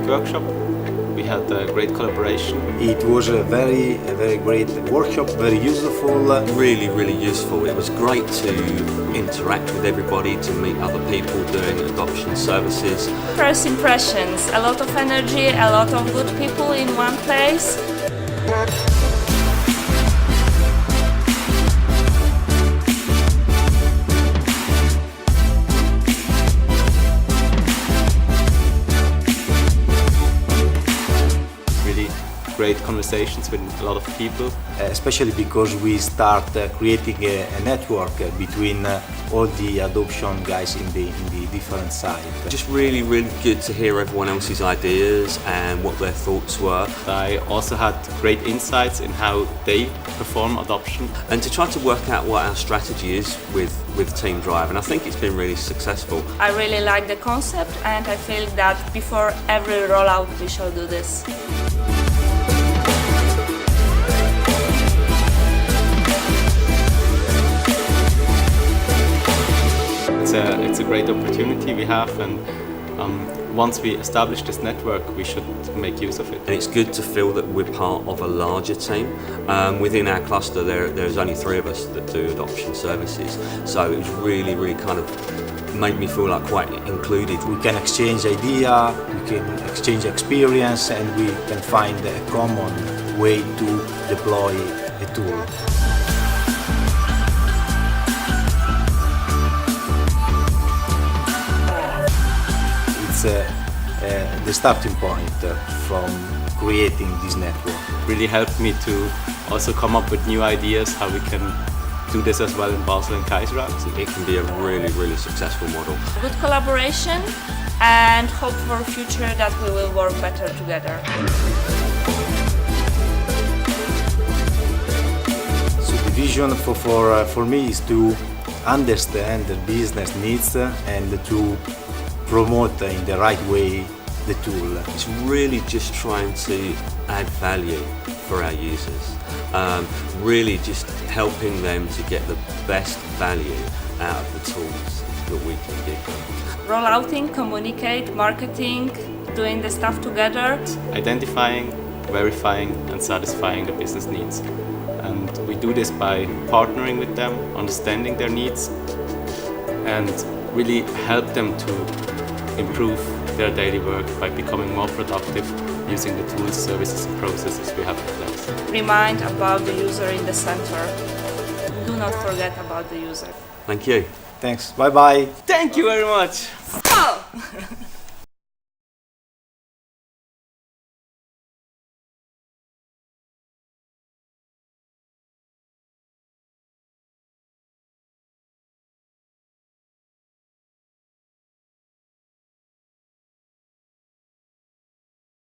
good workshop. We had a great collaboration. It was a very great workshop, very useful. Really useful. It was great to interact with everybody, to meet other people doing adoption services. First impressions, a lot of energy, a lot of good people in one place. Great conversations with a lot of people. Especially because we start creating a network between all the adoption guys in the different sites. Just really good to hear everyone else's ideas and what their thoughts were. I also had great insights in how they perform adoption. And to try to work out what our strategy is with Teamdrive, and I think it's been really successful. I really like the concept, and I feel that before every rollout we shall do this. It's a great opportunity we have, and once we establish this network, we should make use of it. And it's good to feel that we're part of a larger team. Within our cluster, there's only 3 of us that do adoption services, so it was really kind of made me feel like quite included. We can exchange ideas, we can exchange experience, and we can find a common way to deploy a tool. The starting point from creating this network. Really helped me to also come up with new ideas how we can do this as well in Basel and Kaiserslautern. It can be a really successful model. Good collaboration, and hope for future that we will work better together. So the vision for me is to understand the business needs and to promote in the right way the tool. It's really just trying to add value for our users. Really just helping them to get the best value out of the tools that we can give them. Rollouting, communicate, marketing, doing the stuff together. Identifying, verifying and satisfying the business needs. And we do this by partnering with them, understanding their needs, and really help them to improve their daily work by becoming more productive using the tools, services and processes we have in place. Remind about the user in the center. Do not forget about the user. Thank you. Thanks. Bye-bye. Thank you very much. Oh!